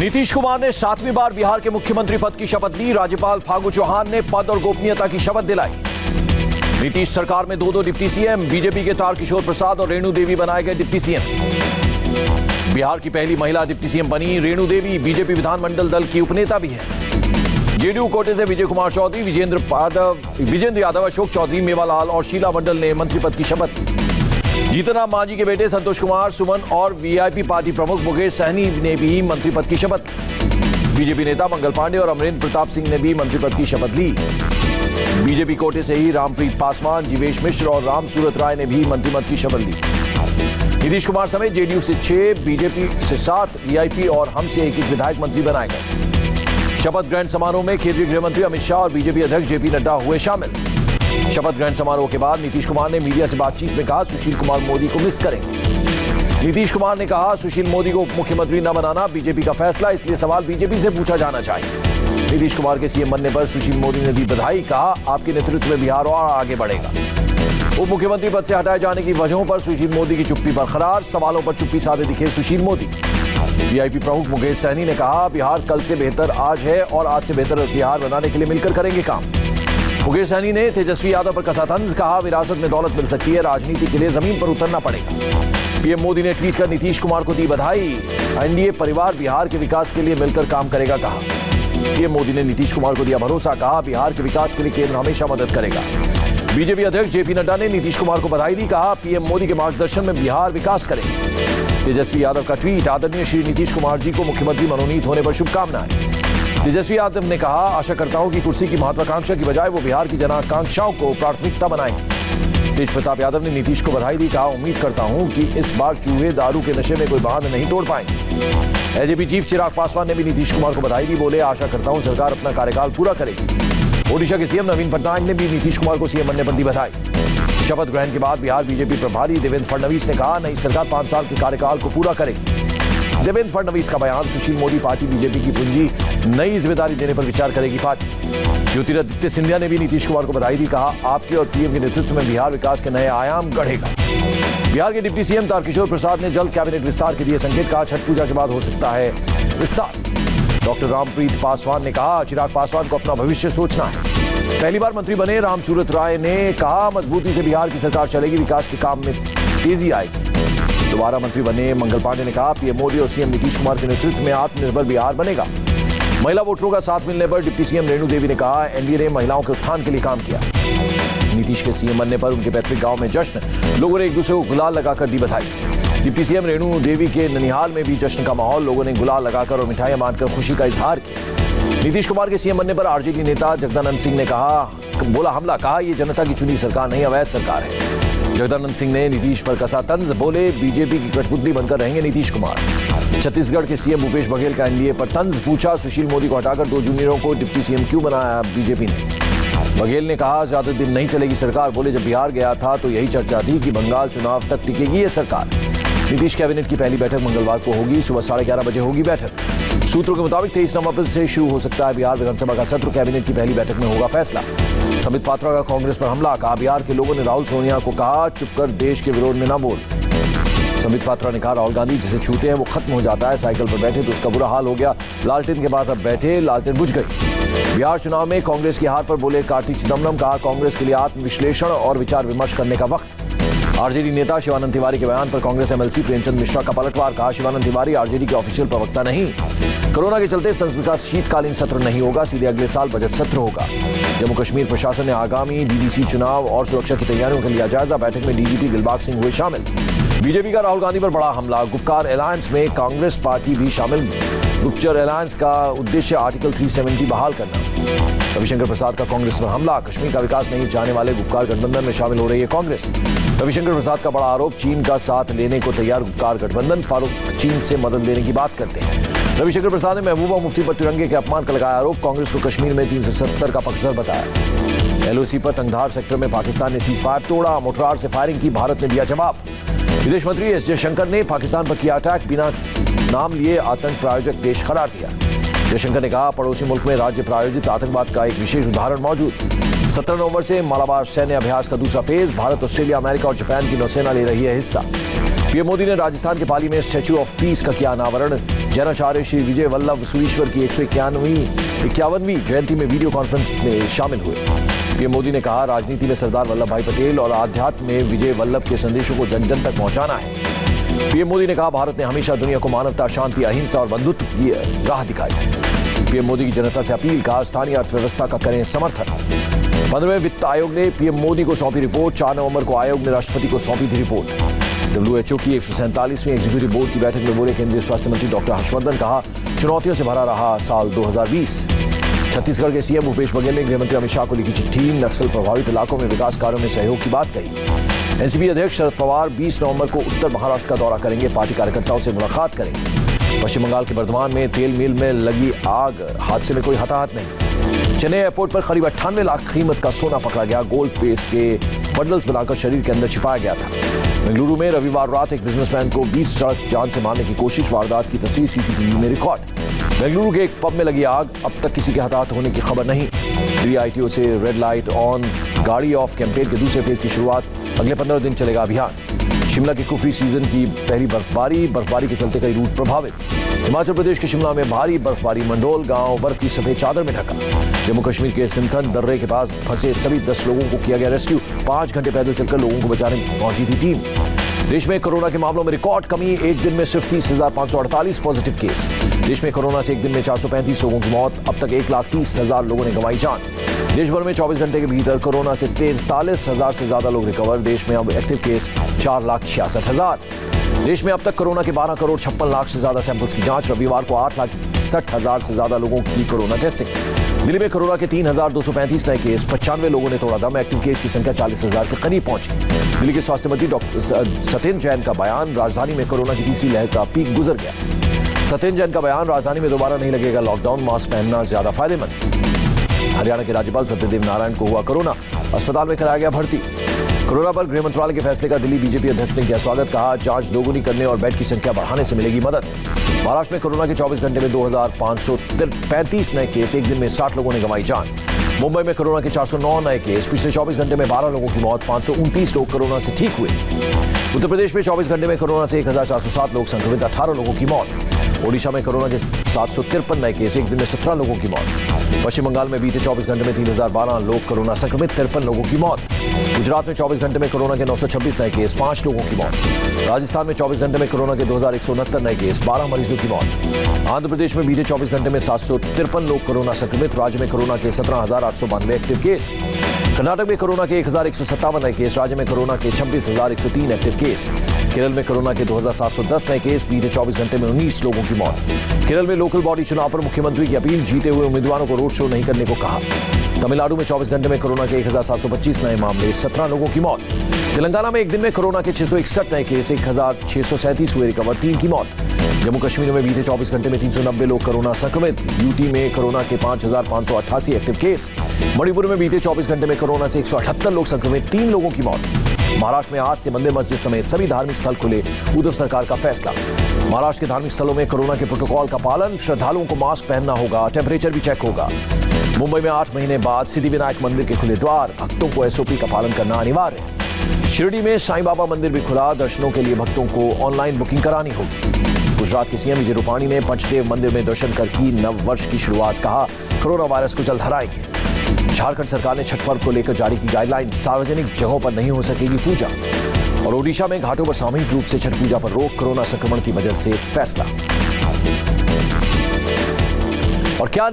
नीतीश कुमार ने 7वीं बार बिहार के मुख्यमंत्री पद की शपथ ली। राज्यपाल फागू चौहान ने पद और गोपनीयता की शपथ दिलाई। नीतीश सरकार में दो डिप्टी सीएम, बीजेपी के तारकिशोर प्रसाद और रेणु देवी बनाए गए डिप्टी सीएम। बिहार की पहली महिला डिप्टी सीएम बनी रेणु देवी। बीजेपी विधानमंडल दल की उपनेता भी है। जेडीयू कोटे से विजय कुमार चौधरी, विजेंद्र यादव, अशोक चौधरी, मेवालाल और शीला मंडल ने मंत्री पद की शपथ ली। जीतन राम मांझी के बेटे संतोष कुमार, सुमन और वीआईपी पार्टी प्रमुख मुकेश सहनी ने भी मंत्री पद की शपथ ली। बीजेपी नेता मंगल पांडे और अमरेंद्र प्रताप सिंह ने भी मंत्री पद की शपथ ली। बीजेपी कोटे से ही रामप्रीत पासवान, जीवेश मिश्र और राम सूरत राय ने भी मंत्री पद की शपथ ली। नीतीश कुमार समेत जेडीयू से 6, बीजेपी से 7, वीआईपी और हम से एक विधायक मंत्री बनाए गए। शपथ ग्रहण समारोह में केंद्रीय गृह मंत्री अमित शाह और बीजेपी अध्यक्ष जेपी नड्डा हुए शामिल। शपथ ग्रहण समारोह के बाद नीतीश कुमार ने मीडिया से बातचीत में कहा, सुशील कुमार मोदी को मिस करेंगे। नीतीश कुमार ने कहा, सुशील मोदी को उप मुख्यमंत्री न बनाना बीजेपी का फैसला, इसलिए सवाल बीजेपी से पूछा जाना चाहिए। नीतीश कुमार के सीएम बनने पर सुशील मोदी ने दी बधाई। कहा, आपके नेतृत्व में बिहार और आगे बढ़ेगा। उप मुख्यमंत्री पद से हटाए जाने की वजहों पर सुशील मोदी की चुप्पी बरकरार। सवालों पर चुप्पी साधे दिखे सुशील मोदी। वीआईपी प्रमुख मुकेश सहनी ने कहा, बिहार कल से बेहतर आज है और आज से बेहतर बिहार बनाने के लिए मिलकर करेंगे काम। मुकेश सहनी ने तेजस्वी यादव पर कसा तंज। कहा, विरासत में दौलत मिल सकती है, राजनीति के लिए जमीन पर उतरना पड़ेगा। पीएम मोदी ने ट्वीट कर नीतीश कुमार को दी बधाई। एनडीए परिवार बिहार के विकास के लिए मिलकर काम करेगा, कहा। पीएम मोदी ने नीतीश कुमार को दिया भरोसा। कहा, बिहार के विकास के लिए केंद्र हमेशा मदद करेगा। बीजेपी अध्यक्ष जेपी नड्डा ने नीतीश कुमार को बधाई दी। कहा, पीएम मोदी के मार्गदर्शन में बिहार विकास करेगा। तेजस्वी यादव का ट्वीट, आदरणीय श्री नीतीश कुमार जी को मुख्यमंत्री मनोनीत होने पर शुभकामनाएं। तेजस्वी यादव ने कहा, आशा करता हूं कि कुर्सी की महत्वाकांक्षा की बजाय वो बिहार की जनाकांक्षाओं को प्राथमिकता बनाएंगे। तेज प्रताप यादव ने नीतीश को बधाई दी। कहा, उम्मीद करता हूं कि इस बार चूहे दारू के नशे में कोई बांध नहीं तोड़ पाएंगे। एजेपी चीफ चिराग पासवान ने भी नीतीश कुमार को बधाई दी। बोले, आशा करता हूं सरकार अपना कार्यकाल पूरा करेगी। ओडिशा के सीएम नवीन पटनायक ने भी नीतीश कुमार को सीएम बनने पर दी बधाई। शपथ ग्रहण के बाद बिहार बीजेपी प्रभारी देवेंद्र फडणवीस ने कहा, नई सरकार 5 साल के कार्यकाल को पूरा करेगी। देवेंद्र फडणवीस का बयान, सुशील मोदी पार्टी बीजेपी की पूंजी, नई जिम्मेदारी देने पर विचार करेगी पार्टी। ज्योतिरादित्य सिंधिया ने भी नीतीश कुमार को बधाई दी। कहा, आपके और पीएम के नेतृत्व में बिहार विकास के नए आयाम गढ़ेगा। बिहार के डिप्टी सीएम तारकिशोर प्रसाद ने जल्द कैबिनेट विस्तार के दिए संकेत। कहा, छठ पूजा के बाद हो सकता है विस्तार। डॉक्टर रामप्रीत पासवान ने कहा, चिराग पासवान को अपना भविष्य सोचना है। पहली बार मंत्री बने राम सूरत राय ने कहा, मजबूती से बिहार की सरकार चलेगी, विकास के काम में तेजी आएगी। दोबारा मंत्री बने मंगल पांडे ने कहा, पीएम मोदी और सीएम नीतीश कुमार के नेतृत्व में आत्मनिर्भर बिहार बनेगा। महिला वोटरों का साथ मिलने पर डिप्टी सीएम रेणु देवी ने कहा, एनडीए ने महिलाओं के उत्थान के लिए काम किया। नीतीश के सीएम बनने पर उनके पैतृक गांव में जश्न, लोगों ने एक दूसरे को गुलाल लगाकर दी बधाई। डिप्टी सीएम रेणु देवी के ननिहाल में भी जश्न का माहौल, लोगों ने गुलाल लगाकर और मिठाइयां बांटकर खुशी का इजहार किया। नीतीश कुमार के सीएम बनने पर आरजेडी नेता जगदानंद सिंह ने बोला हमला। कहा, यह जनता की चुनी सरकार नहीं, अवैध सरकार है। जगदानंद सिंह ने नीतीश पर कसा तंज। बोले, बीजेपी की कठपुतली बनकर रहेंगे नीतीश कुमार। छत्तीसगढ़ के सीएम भूपेश बघेल का एनडीए पर तंज। पूछा, सुशील मोदी को हटाकर 2 जूनियरों को डिप्टी सीएम क्यों बनाया बीजेपी ने। बघेल ने कहा, ज्यादा दिन नहीं चलेगी सरकार। बोले, जब बिहार गया था तो यही चर्चा थी कि बंगाल चुनाव तक टिकेगी ये सरकार। नीतीश कैबिनेट की पहली बैठक मंगलवार को होगी। सुबह 11:30 बजे होगी बैठक। सूत्रों के मुताबिक 23 नवंबर से शुरू हो सकता है बिहार विधानसभा का सत्र। कैबिनेट की पहली बैठक में होगा फैसला। संबित पात्रा का कांग्रेस पर हमला। कहा, बिहार के लोगों ने राहुल सोनिया को कहा, चुप कर देश के विरोध में ना बोल। संबित पात्रा ने कहा, राहुल गांधी जिसे छूते हैं वो खत्म हो जाता है। साइकिल पर बैठे तो उसका बुरा हाल हो गया। लालटेन के पास अब बैठे, लालटेन बुझ गई। बिहार चुनाव में कांग्रेस की हार पर बोले कार्तिक चिदम्बरम। कहा, कांग्रेस के लिए आत्मविश्लेषण और विचार विमर्श करने का वक्त। आरजेडी नेता शिवानंद तिवारी के बयान पर कांग्रेस एमएलसी प्रेमचंद मिश्रा का पलटवार। कहा, शिवानंद तिवारी आरजेडी के ऑफिशियल प्रवक्ता नहीं। कोरोना के चलते संसद का शीतकालीन सत्र नहीं होगा, सीधे अगले साल बजट सत्र होगा। जम्मू कश्मीर प्रशासन ने आगामी डीडीसी चुनाव और सुरक्षा की तैयारियों का लिया जायजा। बैठक में डीजीपी दिलबाग सिंह हुए शामिल। बीजेपी का राहुल गांधी पर बड़ा हमला। गुपकार अलायंस में कांग्रेस पार्टी भी शामिल। गुप्तचर अलायंस का उद्देश्य आर्टिकल 370 बहाल करना। रविशंकर प्रसाद का कांग्रेस पर हमला। कश्मीर का विकास नहीं चाहने वाले गुपकार गठबंधन में शामिल हो रही है कांग्रेस। रविशंकर प्रसाद का बड़ा आरोप, चीन का साथ लेने को तैयार गुपकार गठबंधन। फारूक चीन से मदद लेने की बात करते हैं। रविशंकर प्रसाद ने महबूबा मुफ्ती पर तिरंगे के अपमान का लगाया आरोप। कांग्रेस को कश्मीर में 370 का पक्षधर बताया। एलओसी पर तंगधार सेक्टर में पाकिस्तान ने सीजफायर तोड़ा। मोटरार से फायरिंग की, भारत ने दिया जवाब। विदेश मंत्री एस जयशंकर ने पाकिस्तान पर किया अटैक। बिना नाम लिए आतंक प्रायोजक देश करार दिया। जयशंकर ने कहा, पड़ोसी मुल्क में राज्य प्रायोजित आतंकवाद का एक विशेष उदाहरण मौजूद। 17 नवंबर से मालाबार सैन्य अभ्यास का दूसरा फेज। भारत, ऑस्ट्रेलिया, अमेरिका और जापान की नौसेना ले रही है हिस्सा। पीएम मोदी ने राजस्थान के पाली में स्टैच्यू ऑफ पीस का किया अनावरण। जैनाचार्य श्री विजय वल्लभ सुरीश्वर की 151वीं जयंती में वीडियो कॉन्फ्रेंस में शामिल हुए। पीएम मोदी ने कहा, राजनीति में सरदार वल्लभ भाई पटेल और आध्यात्म में विजय वल्लभ के संदेशों को जन जन तक पहुंचाना है। पीएम मोदी ने कहा, भारत ने हमेशा दुनिया को मानवता, शांति, अहिंसा और बंधुत्व की राह दिखाई। पीएम मोदी की जनता से अपील, कहा स्थानीय अर्थव्यवस्था का करें समर्थन। 15वें वित्त आयोग ने पीएम मोदी को सौंपी रिपोर्ट। 4 नवंबर को आयोग ने राष्ट्रपति को सौंपी थी रिपोर्ट। WHO की 147वीं एग्जीक्यूटिव बोर्ड की बैठक में बोले केंद्रीय स्वास्थ्य मंत्री डॉक्टर हर्षवर्धन, कहा चुनौतियों से भरा रहा साल 2020। छत्तीसगढ़ के सीएम भूपेश बघेल ने गृहमंत्री अमित शाह को लिखी चिट्ठी। नक्सल प्रभावित इलाकों में विकास कार्यों में सहयोग की बात कही। एनसीपी अध्यक्ष शरद पवार 20 नवंबर को उत्तर महाराष्ट्र का दौरा करेंगे। पार्टी कार्यकर्ताओं से मुलाकात करेंगे। पश्चिम बंगाल के बर्धमान में तेल मिल में लगी आग, हादसे में कोई हताहत नहीं। चेन्नई एयरपोर्ट पर करीब 98 लाख कीमत का सोना पकड़ा गया। गोल्ड पेस्ट के बंडल्स बनाकर शरीर के अंदर छिपाया गया था। बेंगलुरु में रविवार रात एक बिजनेसमैन को 20 सड़क जान से मारने की कोशिश, वारदात की तस्वीर सीसीटीवी में रिकॉर्ड। बेंगलुरु के एक पब में लगी आग, अब तक किसी के हताहत होने की खबर नहीं। DITO से रेड लाइट ऑन, गाड़ी ऑफ कैंपेन के दूसरे फेज की शुरुआत। अगले 15 दिन चलेगा अभियान। शिमला के कुफरी सीजन की पहली बर्फबारी के चलते कई रूट प्रभावित। हिमाचल प्रदेश के शिमला में भारी बर्फबारी, मंडोल गांव बर्फ की सफेद चादर में ढका। जम्मू कश्मीर के सिंथन दर्रे के पास फंसे सभी 10 लोगों को किया गया रेस्क्यू। 5 घंटे पैदल चलकर लोगों को बचाने पहुंची थी टीम। देश में कोरोना के मामलों में रिकॉर्ड कमी, एक दिन में सिर्फ 30,548 पॉजिटिव केस। देश में कोरोना से एक दिन में 435 लोगों की मौत। अब तक 1,30,000 लोगों ने गंवाई जान। देश भर में 24 घंटे के भीतर कोरोना से 43,000 से ज्यादा लोग रिकवर। देश में अब एक्टिव केस 4,66,000। देश में अब तक कोरोना के 12 करोड़ 56 लाख से ज्यादा सैंपल्स की जांच। रविवार को 8,60,000 से ज्यादा लोगों की कोरोना टेस्टिंग। दिल्ली में कोरोना के 3,235 नए केस, 95 लोगों ने तोड़ा दम। एक्टिव केस की संख्या 40,000 के करीब पहुंची। दिल्ली के स्वास्थ्य मंत्री डॉक्टर सत्येंद्र जैन का बयान, राजधानी में कोरोना की तीसरी लहर का पीक गुजर गया। सत्येंद्र जैन का बयान, राजधानी में दोबारा नहीं लगेगा लॉकडाउन, मास्क पहनना ज्यादा फायदेमंद। हरियाणा के राज्यपाल सत्यदेव नारायण को हुआ कोरोना, अस्पताल में कराया गया भर्ती। कोरोना पर गृह मंत्रालय के फैसले का दिल्ली बीजेपी अध्यक्ष ने किया स्वागत, कहा जांच दोगुनी करने और बेड की संख्या बढ़ाने से मिलेगी मदद। महाराष्ट्र में कोरोना के 24 घंटे में 2,535 नए केस, एक दिन में 60 लोगों ने गंवाई जान। मुंबई में कोरोना के 409 नए केस, पिछले 24 घंटे में 12 लोगों की मौत। 529 लोग कोरोना से ठीक हुए। उत्तर प्रदेश में 24 घंटे में कोरोना से 1,407 लोग संक्रमित, 18 लोगों की मौत। ओडिशा में कोरोना के 753 नए केस, एक दिन में 17 लोगों की मौत। पश्चिम बंगाल में बीते 24 घंटे में 3,012 लोग कोरोना संक्रमित, 53 लोगों की मौत। गुजरात में 24 घंटे में कोरोना के 926 नए केस, 5 लोगों की मौत। राजस्थान में 24 घंटे में कोरोना के 2,169 नए केस, 12 मरीजों की मौत। आंध्र प्रदेश में बीते 24 घंटे में 753 लोग कोरोना संक्रमित, राज्य में कोरोना के 17,892 एक्टिव केस। कर्नाटक में कोरोना के 1,157 नए केस, राज्य में कोरोना के 26,103 एक्टिव केस। केरल में कोरोना के 2,710 नए केस, बीते 24 घंटे में 19 लोगों की मौत। केरल में लोकल बॉडी चुनाव पर मुख्यमंत्री की अपील, जीते हुए उम्मीदवारों को रोड शो नहीं करने को कहा। तमिलनाडु में 24 घंटे में कोरोना के 1,725 नए मामले, 17 लोगों की मौत। तेलंगाना में एक दिन में कोरोना के 661 नए केस, 1,637 हुए रिकवर, 3 की मौत। जम्मू कश्मीर में बीते 24 घंटे में 390 लोग कोरोना संक्रमित। यूटी में कोरोना के 5,588 एक्टिव केस। मणिपुर में बीते 24 घंटे में कोरोना से 178 लोग संक्रमित, 3 लोगों की मौत। महाराष्ट्र में आज से मंदिर मस्जिद समेत सभी धार्मिक स्थल खुले, उद्धव सरकार का फैसला। महाराष्ट्र के धार्मिक स्थलों में कोरोना के प्रोटोकॉल का पालन, श्रद्धालुओं को मास्क पहनना होगा, टेम्परेचर भी चेक होगा। मुंबई में 8 महीने बाद सिद्धिविनायक मंदिर के खुले द्वार, भक्तों को SOP का पालन करना अनिवार्य। शिरडी में साईं बाबा मंदिर भी खुला, दर्शनों के लिए भक्तों को ऑनलाइन बुकिंग करानी होगी। गुजरात के सीएम विजय रूपाणी ने पंचदेव मंदिर में दर्शन कर की नव वर्ष की शुरुआत, कहा कोरोना वायरस को जल्द हराएंगे। झारखंड सरकार ने छठ पर्व को लेकर जारी की गाइडलाइन, सार्वजनिक जगहों पर नहीं हो सकेगी पूजा। और ओडिशा में घाटों पर सामूहिक रूप से छठ पूजा पर रोक, कोरोना संक्रमण की वजह से फैसला। और क्या